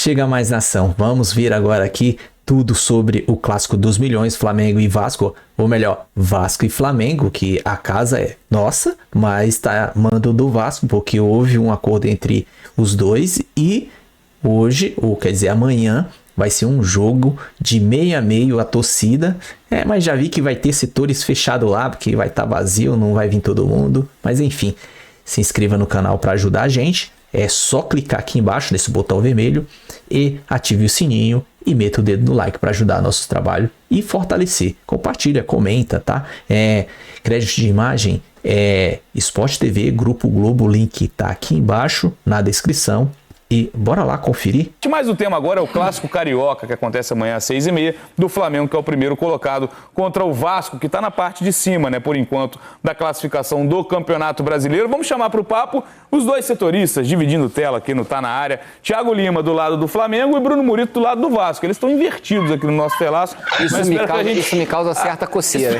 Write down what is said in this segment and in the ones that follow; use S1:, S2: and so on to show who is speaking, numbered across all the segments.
S1: Chega mais nação, vamos ver agora aqui tudo sobre o Clássico dos Milhões, Flamengo e Vasco, ou melhor, Vasco e Flamengo, que a casa é nossa, mas tá mando do Vasco, porque houve um acordo entre os dois e hoje, ou quer dizer amanhã, vai ser um jogo de meio a meio a torcida, mas já vi que vai ter setores fechados lá, porque vai estar vazio, não vai vir todo mundo, mas enfim, se inscreva no canal para ajudar a gente. É só clicar aqui embaixo nesse botão vermelho e ative o sininho e meta o dedo no like para ajudar nosso trabalho e fortalecer. Compartilha, comenta, tá? Crédito de imagem, Sport TV, Grupo Globo, link tá aqui embaixo na descrição. E bora lá conferir.
S2: Mas o tema agora é o Clássico Carioca, que acontece amanhã às 6h30, do Flamengo, que é o primeiro colocado, contra o Vasco, que está na parte de cima, né, por enquanto, da classificação do Campeonato Brasileiro. Vamos chamar para o papo os dois setoristas, dividindo tela aqui no Tá Na Área. Thiago Lima do lado do Flamengo e Bruno Murito do lado do Vasco. Eles estão invertidos aqui no nosso telaço.
S3: Isso me causa certa coceira.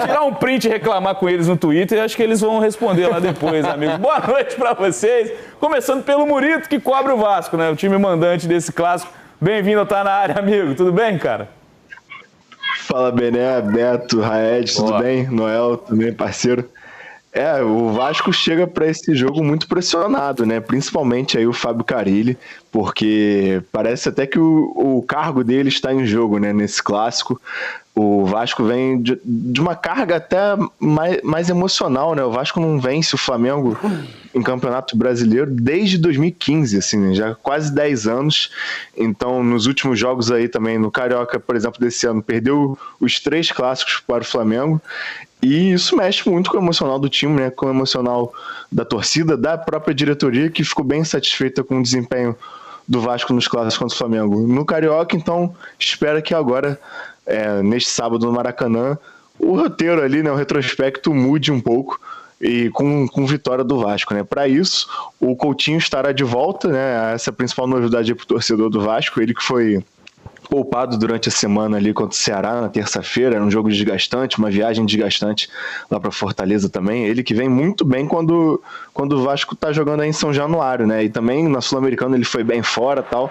S2: Tirar um print e reclamar com eles no Twitter, acho que eles vão responder lá depois, amigo. Boa noite para vocês. Começando pelo Murito, que cobre o Vasco, né? O time mandante desse clássico. Bem-vindo ao Tá Na Área, amigo. Tudo bem, cara?
S4: Fala, Bené, Beto, Raed, tudo bem? Noel, também parceiro. O Vasco chega para esse jogo muito pressionado, né? Principalmente aí o Fábio Carille, porque parece até que o cargo dele está em jogo, né? Nesse clássico. O Vasco vem de uma carga até mais emocional, né? O Vasco não vence o Flamengo em Campeonato Brasileiro desde 2015, assim, né? Já quase 10 anos. Então, nos últimos jogos aí também, no Carioca, por exemplo, desse ano, perdeu os 3 clássicos para o Flamengo. E isso mexe muito com o emocional do time, né? Com o emocional da torcida, da própria diretoria, que ficou bem satisfeita com o desempenho do Vasco nos clássicos contra o Flamengo. No Carioca, então, espera que agora, neste sábado no Maracanã, o roteiro ali, né, o retrospecto mude um pouco e com vitória do Vasco, né? Para isso, o Coutinho estará de volta, né? Essa é a principal novidade para o torcedor do Vasco, ele que foi poupado durante a semana ali contra o Ceará na terça-feira, era um jogo desgastante, uma viagem desgastante lá para Fortaleza também, ele que vem muito bem quando o Vasco tá jogando aí em São Januário, né, e também na Sul-Americana ele foi bem fora e tal,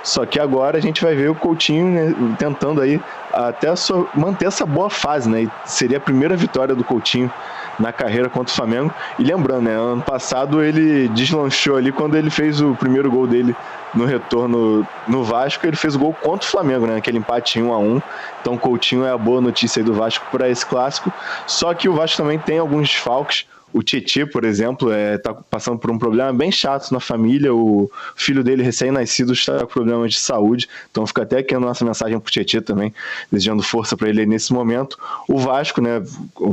S4: só que agora a gente vai ver o Coutinho, né, tentando aí até manter essa boa fase, né, e seria a primeira vitória do Coutinho na carreira contra o Flamengo, e lembrando, né, ano passado ele deslanchou ali quando ele fez o primeiro gol dele no retorno no Vasco, ele fez o gol contra o Flamengo, né, aquele empate 1-1, então o Coutinho é a boa notícia aí do Vasco para esse clássico, só que o Vasco também tem alguns desfalques. O Tietê, por exemplo, está passando por um problema bem chato na família. O filho dele, recém-nascido, está com problemas de saúde. Então fica até aqui a nossa mensagem para o Tietê também, desejando força para ele nesse momento. O Vasco, né,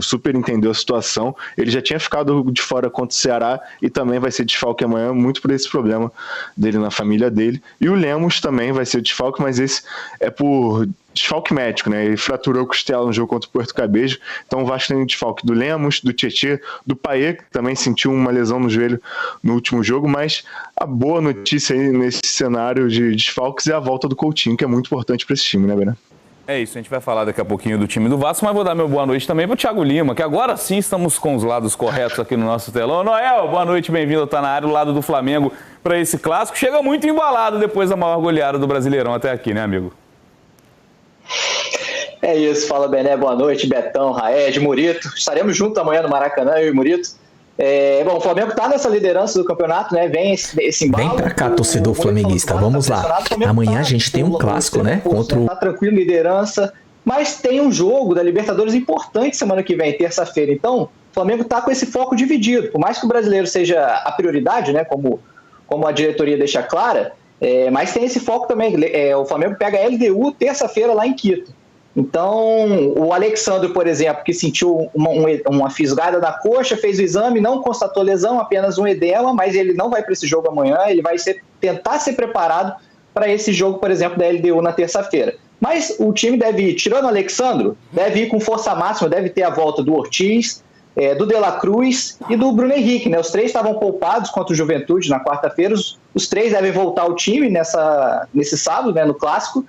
S4: super entendeu a situação. Ele já tinha ficado de fora contra o Ceará e também vai ser desfalque amanhã, muito por esse problema dele na família dele. E o Lemos também vai ser desfalque, mas esse é por desfalque médico, né? Ele fraturou a costela no jogo contra o Porto Cabedelo, então o Vasco tem o desfalque do Lemos, do Tietê, do Payet, que também sentiu uma lesão no joelho no último jogo, mas a boa notícia aí nesse cenário de desfalques é a volta do Coutinho, que é muito importante para esse time, né, Bené?
S2: É isso, a gente vai falar daqui a pouquinho do time do Vasco, mas vou dar meu boa noite também para o Thiago Lima, que agora sim estamos com os lados corretos aqui no nosso telão. Noel, boa noite, bem-vindo ao Tá Na Área, o lado do Flamengo para esse clássico. Chega muito embalado depois da maior goleada do Brasileirão até aqui, né, amigo?
S5: É isso, fala Bené, boa noite, Betão, Raed, Murito. Estaremos juntos amanhã no Maracanã, eu e Murito. Bom, o Flamengo está nessa liderança do campeonato, né? Vem esse embalo.
S1: Vem pra cá, torcedor flamenguista, vamos lá. Amanhã a gente tem um clássico, né? Contra o...
S5: Tá tranquilo, liderança, mas tem um jogo da Libertadores importante semana que vem, terça-feira. Então, o Flamengo tá com esse foco dividido. Por mais que o brasileiro seja a prioridade, né? Como a diretoria deixa clara, mas tem esse foco também. O Flamengo pega a LDU terça-feira lá em Quito. Então, o Alexandre, por exemplo, que sentiu uma fisgada na coxa, fez o exame, não constatou lesão, apenas um edema, mas ele não vai para esse jogo amanhã, ele vai tentar ser preparado para esse jogo, por exemplo, da LDU na terça-feira. Mas o time deve ir, tirando o Alexandre, deve ir com força máxima, deve ter a volta do Ortiz, do De La Cruz e do Bruno Henrique, né? Os 3 estavam poupados contra o Juventude na quarta-feira, os 3 devem voltar ao time nesse sábado, né, no Clássico.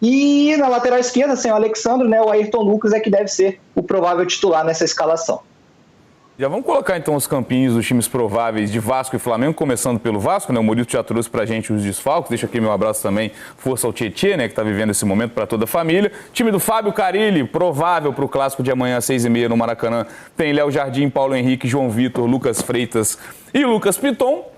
S5: E na lateral esquerda, sem o Alexandre, né, o Ayrton Lucas é que deve ser o provável titular nessa escalação.
S2: Já vamos colocar então os campinhos dos times prováveis de Vasco e Flamengo, começando pelo Vasco, né? O Murilo já trouxe pra gente os desfalques. Deixa aqui meu abraço também, força ao Tietê, né? Que tá vivendo esse momento para toda a família. Time do Fábio Carille, provável pro clássico de amanhã às 6h30 no Maracanã. Tem Léo Jardim, Paulo Henrique, João Vitor, Lucas Freitas e Lucas Piton.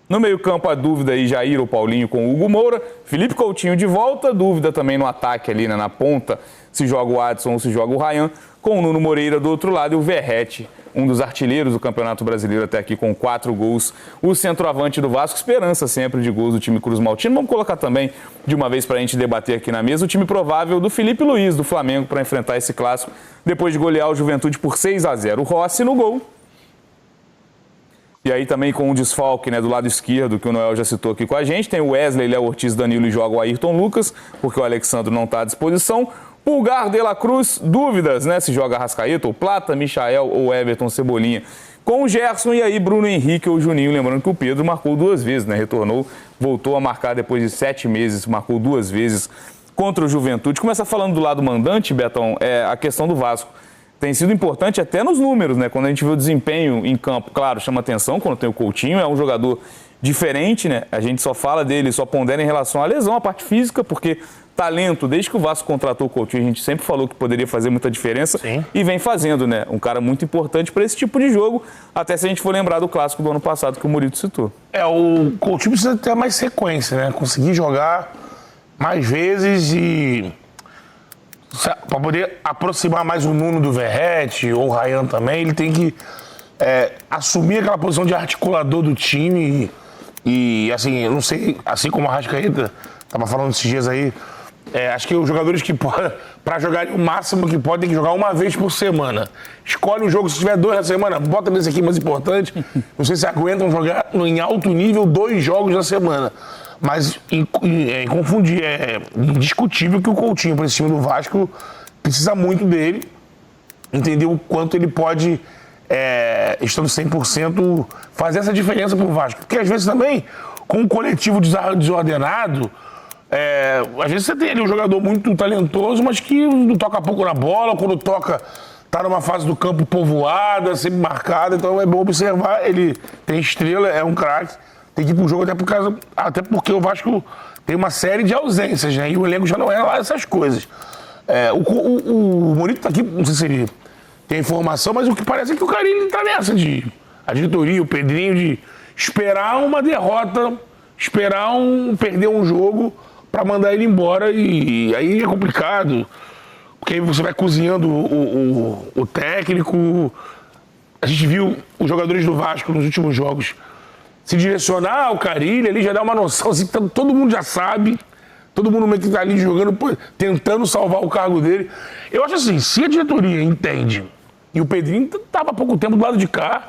S2: No meio-campo, a dúvida aí, Jair ou Paulinho com o Hugo Moura. Felipe Coutinho de volta. Dúvida também no ataque ali, né, na ponta, se joga o Adson ou se joga o Ryan. Com o Nuno Moreira do outro lado e o Verratti, um dos artilheiros do Campeonato Brasileiro até aqui com 4 gols. O centroavante do Vasco, esperança sempre de gols do time Cruz Maltino. Vamos colocar também, de uma vez para a gente debater aqui na mesa, o time provável do Felipe Luiz, do Flamengo, para enfrentar esse clássico, depois de golear o Juventude por 6-0. O Rossi no gol. E aí também com o desfalque, né, do lado esquerdo, que o Noel já citou aqui com a gente, tem o Wesley, Léo Ortiz, Danilo e joga o Ayrton Lucas, porque o Alexandre não está à disposição. Pulgar, De La Cruz, dúvidas, né, se joga Arrascaeta ou Plata, Michael ou Everton Cebolinha. Com o Gerson e aí Bruno Henrique ou Juninho, lembrando que o Pedro marcou 2 vezes, né, retornou, voltou a marcar depois de 7 meses, marcou 2 vezes contra o Juventude. Começa falando do lado mandante, Betão, a questão do Vasco. Tem sido importante até nos números, né? Quando a gente vê o desempenho em campo, claro, chama atenção quando tem o Coutinho, é um jogador diferente, né? A gente só fala dele, só pondera em relação à lesão, à parte física, porque talento, desde que o Vasco contratou o Coutinho, a gente sempre falou que poderia fazer muita diferença. Sim. E vem fazendo, né? Um cara muito importante para esse tipo de jogo, até se a gente for lembrar do clássico do ano passado que o Murilo citou.
S6: O Coutinho precisa ter mais sequência, né? Conseguir jogar mais vezes e... para poder aproximar mais o Nuno do Verratti ou o Ryan também, ele tem que assumir aquela posição de articulador do time e assim, eu não sei, assim como o Arrascaeta estava falando esses dias aí, acho que os jogadores que para jogar o máximo que podem, tem que jogar uma vez por semana. Escolhe um jogo, se tiver 2 na semana, bota nesse aqui mais importante. Não sei se aguentam jogar em alto nível 2 jogos na semana. Mas inconfundir, é indiscutível que o Coutinho, para esse time do Vasco, precisa muito dele, entender o quanto ele pode, estando 100%, fazer essa diferença para o Vasco. Porque às vezes também, com um coletivo desordenado, às vezes você tem ali um jogador muito talentoso, mas que não toca pouco na bola, quando toca, tá numa fase do campo povoada, sempre marcada, então é bom observar, ele tem estrela, é um craque. Tem que ir pro jogo até porque o Vasco tem uma série de ausências, né? E o elenco já não é lá essas coisas. O Murilo tá aqui, não sei se ele tem informação, mas o que parece é que o Carille tá nessa a diretoria, o Pedrinho, de esperar uma derrota, perder um jogo para mandar ele embora. E aí é complicado, porque aí você vai cozinhando o técnico. A gente viu os jogadores do Vasco nos últimos jogos se direcionar ao Carille, ali já dá uma noção, assim, todo mundo já sabe, todo mundo meio que tá ali jogando, tentando salvar o cargo dele. Eu acho assim, se a diretoria entende, e o Pedrinho tava há pouco tempo do lado de cá,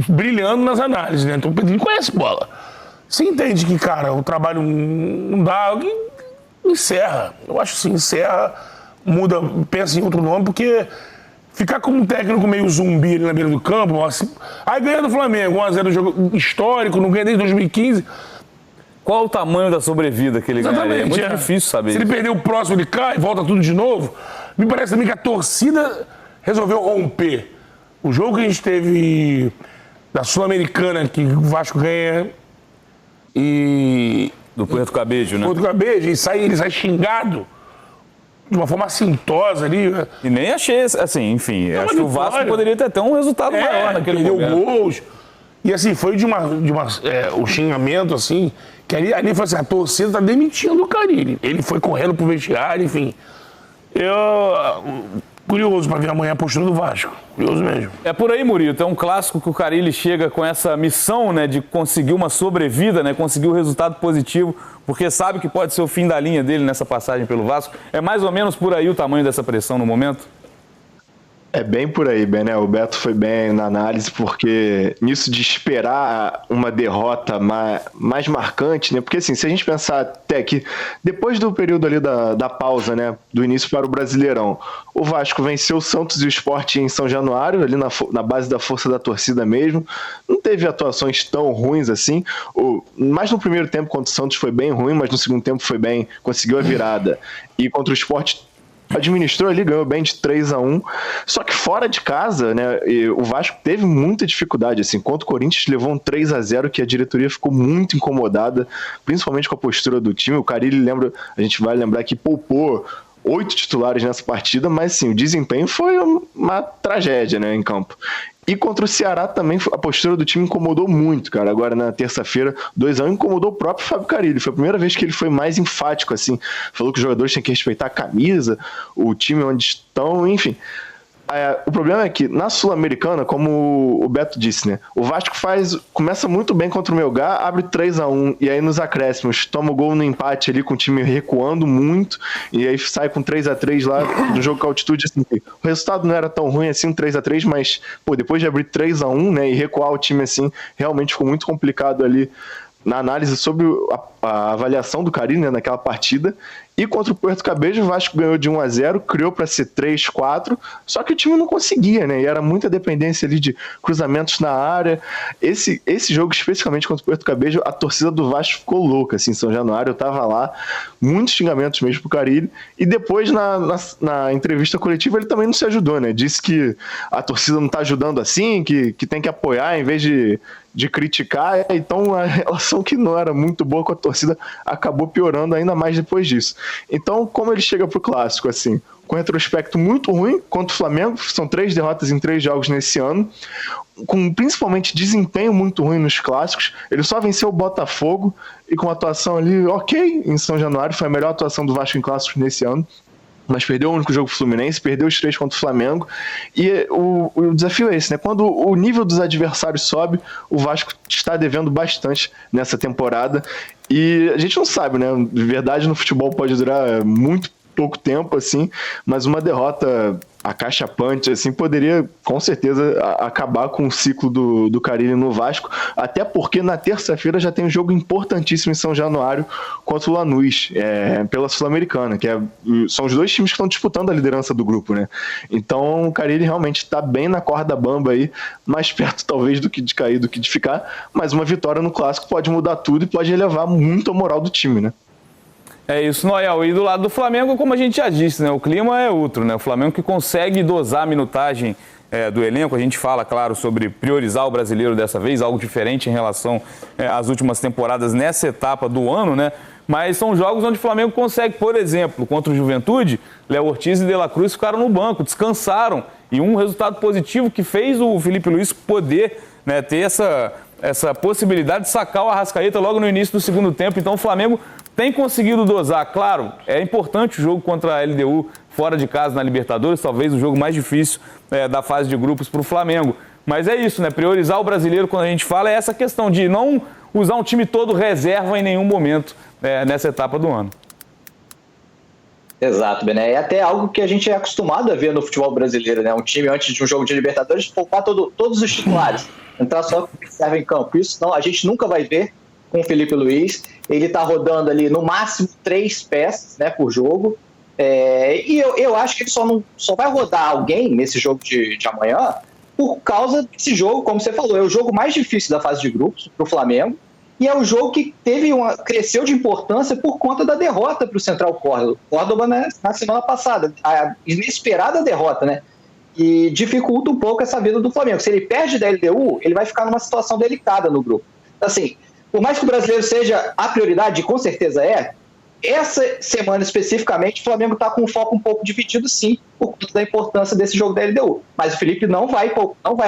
S6: brilhando nas análises, né? Então o Pedrinho conhece bola. Se entende que, cara, o trabalho não dá, encerra. Eu acho assim, encerra, muda, pensa em outro nome, porque... Ficar como um técnico meio zumbi ali na beira do campo, assim, aí ganha do Flamengo, 1-0 jogo histórico, não ganha desde 2015.
S2: Qual o tamanho da sobrevida que ele ganha? É muito difícil saber.
S6: Se ele perder o próximo, ele cai, volta tudo de novo. Me parece também que a torcida resolveu romper. O jogo que a gente teve da Sul-Americana, que o Vasco ganha e...
S2: Do Puerto Cabello, né?
S6: Puerto Cabello, ele sai xingado. De uma forma assintosa ali.
S2: E nem achei, assim, enfim, acho que o Vasco poderia ter até um resultado maior naquele momento.
S6: Perdeu gols. E assim, foi um xingamento, assim, que ali foi assim, a torcida tá demitindo o Carille. Ele foi correndo pro vestiário, enfim. Curioso para ver amanhã a postura do Vasco. Curioso mesmo.
S2: É por aí, Murilo. É um clássico que o Carille chega com essa missão, né, de conseguir uma sobrevida, né, conseguir um resultado positivo, porque sabe que pode ser o fim da linha dele nessa passagem pelo Vasco. É mais ou menos por aí o tamanho dessa pressão no momento?
S4: É bem por aí, Bené. O Beto foi bem na análise, porque nisso de esperar uma derrota mais marcante, né? Porque assim, se a gente pensar até que depois do período ali da pausa, né? Do início para o Brasileirão, o Vasco venceu o Santos e o Sport em São Januário, ali na base da força da torcida mesmo. Não teve atuações tão ruins assim. Mais no primeiro tempo contra o Santos foi bem ruim, mas no segundo tempo foi bem, conseguiu a virada. E contra o Sport administrou ali, ganhou bem de 3-1, só que fora de casa, né, o Vasco teve muita dificuldade, assim, contra o Corinthians levou um 3-0 que a diretoria ficou muito incomodada, principalmente com a postura do time. O Carille a gente vai lembrar que poupou 8 titulares nessa partida, mas sim, o desempenho foi uma tragédia, né, em campo. E contra o Ceará também a postura do time incomodou muito, cara. Agora na terça-feira, 2-1, incomodou o próprio Fábio Carille. Foi a primeira vez que ele foi mais enfático, assim. Falou que os jogadores têm que respeitar a camisa, o time onde estão, enfim. O problema é que na Sul-Americana, como o Beto disse, né? O Vasco começa muito bem contra o Melgar, abre 3-1, e aí nos acréscimos toma o gol no empate ali com o time recuando muito, e aí sai com 3-3 lá no jogo com altitude. Assim, o resultado não era tão ruim assim, um 3-3, mas depois de abrir 3-1, né, e recuar o time assim, realmente ficou muito complicado ali na análise sobre a avaliação do Carille, né, naquela partida. E contra o Puerto Cabello, o Vasco ganhou de 1-0, criou para ser 3-4, só que o time não conseguia, né? E era muita dependência ali de cruzamentos na área. Esse jogo, especificamente contra o Puerto Cabello, a torcida do Vasco ficou louca, assim, em São Januário. Eu tava lá, muitos xingamentos mesmo pro Carille. E depois, na entrevista coletiva, ele também não se ajudou, né? Disse que a torcida não tá ajudando assim, que tem que apoiar em vez de criticar. Então, a relação que não era muito boa com a torcida acabou piorando ainda mais depois disso. Então, como ele chega pro Clássico, assim, com retrospecto muito ruim contra o Flamengo, são 3 derrotas em 3 jogos nesse ano, com principalmente desempenho muito ruim nos clássicos, ele só venceu o Botafogo e com atuação ali ok em São Januário, foi a melhor atuação do Vasco em clássicos nesse ano, mas perdeu o único jogo pro Fluminense, perdeu os 3 contra o Flamengo, e o desafio é esse, né? Quando o nível dos adversários sobe, o Vasco está devendo bastante nessa temporada, e a gente não sabe, né? De verdade, no futebol pode durar muito pouco tempo, assim, mas uma derrota acachapante, assim, poderia com certeza acabar com o ciclo do Carille no Vasco, até porque na terça-feira já tem um jogo importantíssimo em São Januário contra o Lanús, pela Sul-Americana, são os 2 times que estão disputando a liderança do grupo, né? Então o Carille realmente está bem na corda bamba aí, mais perto talvez do que de cair, do que de ficar, mas uma vitória no Clássico pode mudar tudo e pode elevar muito a moral do time, né?
S2: É isso, Noel. E do lado do Flamengo, como a gente já disse, né, o clima é outro, né? O Flamengo que consegue dosar a minutagem do elenco. A gente fala, claro, sobre priorizar o brasileiro dessa vez, algo diferente em relação às últimas temporadas nessa etapa do ano, né? Mas são jogos onde o Flamengo consegue, por exemplo, contra o Juventude, Léo Ortiz e De La Cruz ficaram no banco, descansaram. E um resultado positivo que fez o Felipe Luiz poder, né, ter essa possibilidade de sacar o Arrascaeta logo no início do segundo tempo. Então o Flamengo tem conseguido dosar. Claro, é importante o jogo contra a LDU fora de casa na Libertadores, talvez o jogo mais difícil da fase de grupos para o Flamengo. Mas é isso, né? Priorizar o brasileiro quando a gente fala é essa questão de não usar um time todo reserva em nenhum momento nessa etapa do ano.
S5: Exato, Bené. É até algo que a gente é acostumado a ver no futebol brasileiro, né? Um time antes de um jogo de Libertadores poupar todos os titulares, entrar só com o que serve em campo. Isso não, a gente nunca vai ver com o Felipe Luiz. Ele está rodando ali no máximo 3 peças, né, por jogo. E eu acho que ele só vai rodar alguém nesse jogo de amanhã por causa desse jogo, como você falou, é o jogo mais difícil da fase de grupos para o Flamengo. E é o jogo que cresceu de importância por conta da derrota para o Central Córdoba na semana passada. A inesperada derrota, né? E dificulta um pouco essa vida do Flamengo. Se ele perde da LDU, ele vai ficar numa situação delicada no grupo. Assim, por mais que o brasileiro seja a prioridade, com certeza essa semana especificamente o Flamengo está com um foco um pouco dividido, sim, por conta da importância desse jogo da LDU. Mas o Felipe não vai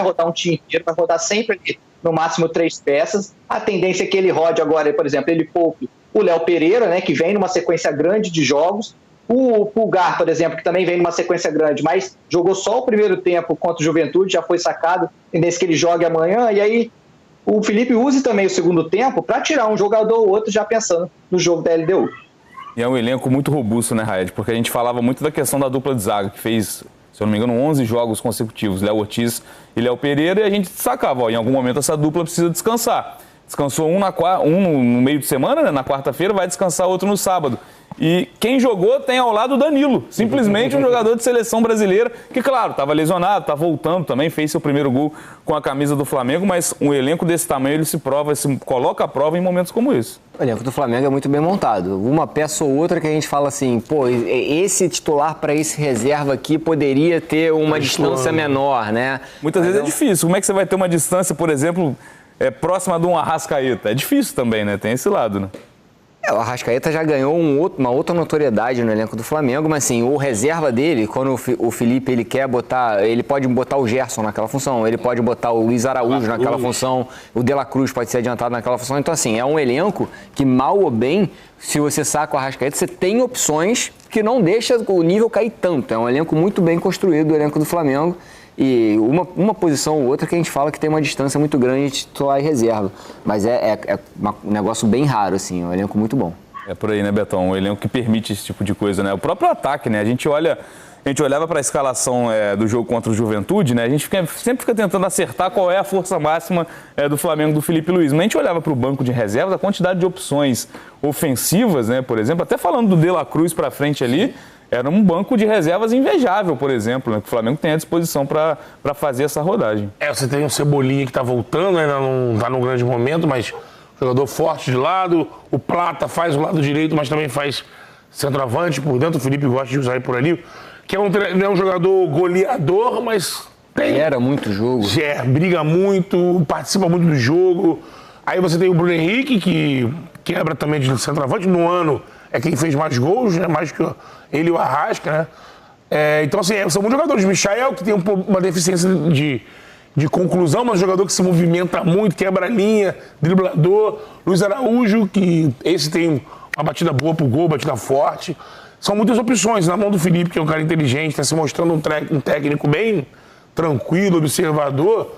S5: rodar um time inteiro, vai rodar sempre ali, no máximo 3 peças. A tendência é que ele rode agora, por exemplo, ele poupe o Léo Pereira, né, que vem numa sequência grande de jogos. O Pulgar, por exemplo, que também vem numa sequência grande, mas jogou só o primeiro tempo contra o Juventude, já foi sacado, tendência que ele jogue amanhã, e aí o Felipe use também o segundo tempo para tirar um jogador ou outro já pensando no jogo da LDU.
S2: E é um elenco muito robusto, né, Raed? Porque a gente falava muito da questão da dupla de zaga, que fez, se eu não me engano, 11 jogos consecutivos, Léo Ortiz e Léo Pereira, e a gente sacava, em algum momento essa dupla precisa descansar. Descansou um no meio de semana, né, na quarta-feira, vai descansar outro no sábado. E quem jogou tem ao lado o Danilo, simplesmente um jogador de seleção brasileira, que claro, estava lesionado, está voltando também, fez seu primeiro gol com a camisa do Flamengo, mas um elenco desse tamanho, ele se coloca à prova em momentos como esse.
S3: O elenco do Flamengo é muito bem montado. Uma peça ou outra que a gente fala assim, pô, esse titular para esse reserva aqui poderia ter uma distância menor, né?
S2: Muitas vezes é difícil. Como é que você vai ter uma distância, por exemplo, próxima de um Arrascaeta? É difícil também, né? Tem esse lado, né?
S3: O Arrascaeta já ganhou uma outra notoriedade no elenco do Flamengo, mas assim, o reserva dele, quando o Felipe ele quer botar, ele pode botar o Gerson naquela função, ele pode botar o Luiz Araújo naquela função, o De La Cruz pode ser adiantado naquela função. Então assim, é um elenco que mal ou bem, se você saca o Arrascaeta, você tem opções que não deixa o nível cair tanto. É um elenco muito bem construído, o elenco do Flamengo. E uma posição ou outra que a gente fala que tem uma distância muito grande de titular e reserva. Mas é um negócio bem raro, assim, é um elenco muito bom.
S2: É por aí, né, Betão? Um elenco que permite esse tipo de coisa, né? O próprio ataque, né? A gente olhava para a escalação do jogo contra o Juventude, né? A gente sempre fica tentando acertar qual é a força máxima do Flamengo do Felipe Luiz. Mas a gente olhava para o banco de reservas, a quantidade de opções ofensivas, né? Por exemplo, até falando do De La Cruz para frente ali, era um banco de reservas invejável, por exemplo, né, que o Flamengo tem à disposição para fazer essa rodagem.
S6: Você tem o Cebolinha que tá voltando, ainda não tá num grande momento, mas jogador forte de lado. O Plata faz o lado direito, mas também faz centroavante por dentro. O Felipe gosta de usar ele por ali. Que não é um jogador goleador, mas
S3: era muito jogo.
S6: Briga muito, participa muito do jogo. Aí você tem o Bruno Henrique, que quebra também de centroavante. No ano é quem fez mais gols, né? Mais que ele e o Arrasca, né? Então, assim, são muitos jogadores. Michael, que tem uma deficiência de conclusão, mas um jogador que se movimenta muito, quebra a linha, driblador. Luiz Araújo, que esse tem uma batida boa pro gol, batida forte. São muitas opções. Na mão do Felipe, que é um cara inteligente, está se mostrando um técnico bem tranquilo, observador.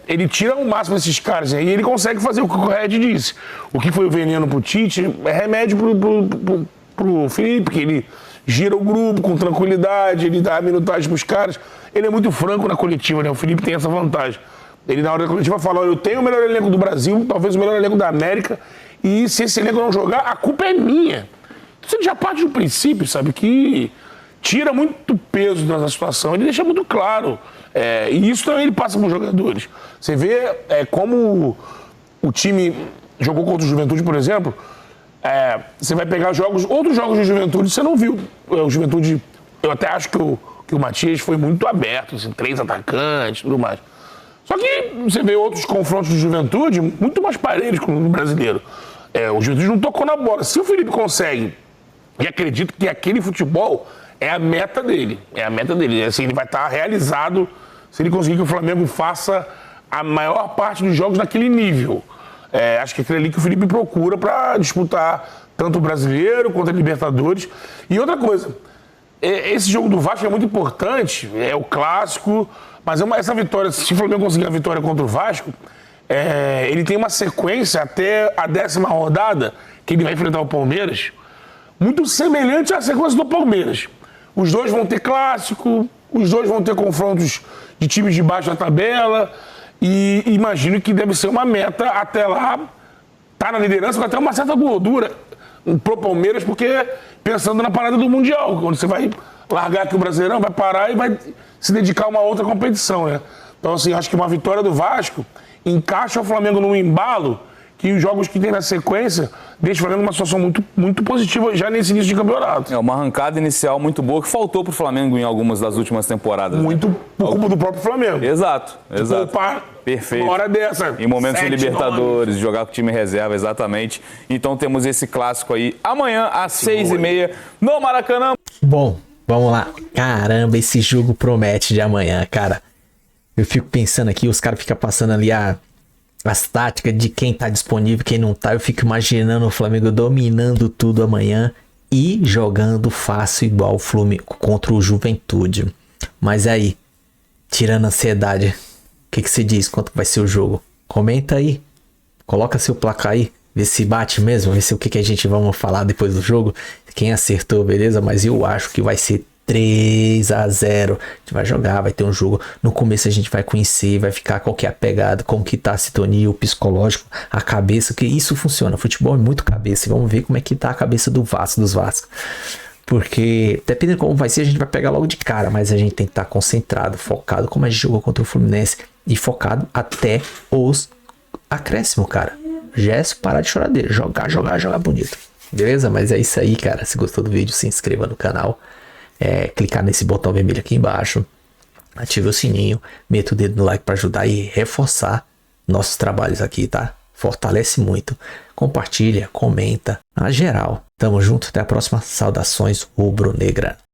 S6: Ele tira o máximo desses caras aí e ele consegue fazer o que o Red disse. O que foi o veneno pro Tite é remédio pro Felipe, que ele gira o grupo com tranquilidade, ele dá a minutagem pros caras. Ele é muito franco na coletiva, né? O Felipe tem essa vantagem. Ele, na hora da coletiva, fala: eu tenho o melhor elenco do Brasil, talvez o melhor elenco da América, e se esse elenco não jogar, a culpa é minha. Então, ele já parte do princípio, sabe, que tira muito peso nessa situação, ele deixa muito claro. E isso também ele passa para os jogadores. Você vê como o time jogou contra o Juventude, por exemplo. Você vai pegar outros jogos de Juventude, você não viu. O Juventude, eu até acho que o Matias foi muito aberto, assim, 3 atacantes e tudo mais. Só que você vê outros confrontos de Juventude muito mais parelhos com o brasileiro. O Juventude não tocou na bola. Se o Felipe consegue, e acredito que aquele futebol é a meta dele. Assim, ele vai estar realizado se ele conseguir que o Flamengo faça a maior parte dos jogos naquele nível. Acho que é aquele ali que o Felipe procura para disputar tanto o Brasileiro quanto a Libertadores. E outra coisa, esse jogo do Vasco é muito importante, é o clássico, mas essa vitória, se o Flamengo conseguir a vitória contra o Vasco, ele tem uma sequência até a 10ª rodada, que ele vai enfrentar o Palmeiras, muito semelhante à sequência do Palmeiras. Os dois vão ter clássico, os dois vão ter confrontos de times de baixo da tabela, e imagino que deve ser uma meta até lá, tá na liderança com até uma certa gordura pro Palmeiras, porque pensando na parada do Mundial, quando você vai largar aqui o Brasileirão, vai parar e vai se dedicar a uma outra competição, né? Então, assim, acho que uma vitória do Vasco encaixa o Flamengo num embalo que os jogos que tem na sequência deixam o Flamengo numa situação muito, muito positiva já nesse início de campeonato.
S2: Uma arrancada inicial muito boa que faltou pro Flamengo em algumas das últimas temporadas.
S6: Muito, né? Por culpa do próprio Flamengo.
S2: Exato. Perfeito.
S6: Uma hora dessa.
S2: Em momentos de Libertadores, jogar com o time reserva, exatamente. Então temos esse clássico aí amanhã às 6h30 no Maracanã.
S1: Bom, vamos lá. Caramba, esse jogo promete de amanhã, cara. Eu fico pensando aqui, os caras ficam passando ali as táticas de quem tá disponível, quem não tá. Eu fico imaginando o Flamengo dominando tudo amanhã e jogando fácil igual o Flamengo contra o Juventude. Mas aí, tirando a ansiedade, o que você diz? Quanto vai ser o jogo? Comenta aí, coloca seu placar aí, vê se bate mesmo, vê se o que a gente vamos falar depois do jogo. Quem acertou, beleza? Mas eu acho que vai ser 3-0. A gente vai jogar, vai ter um jogo. No começo a gente vai conhecer, vai ficar qual que é a pegada, como que tá a sintonia, o psicológico, a cabeça, que isso funciona. Futebol é muito cabeça. E vamos ver como é que tá a cabeça dos Vasco. Porque, dependendo de como vai ser, a gente vai pegar logo de cara. Mas a gente tem que estar concentrado, focado, como a gente jogou contra o Fluminense. E focado até os acréscimos, cara. Gerson, parar de chorar dele. Jogar bonito. Beleza? Mas é isso aí, cara. Se gostou do vídeo, se inscreva no canal. Clicar nesse botão vermelho aqui embaixo. Ative o sininho. Meta o dedo no like para ajudar e reforçar nossos trabalhos aqui, tá? Fortalece muito. Compartilha, comenta. Na geral. Tamo junto. Até a próxima. Saudações rubro-negra.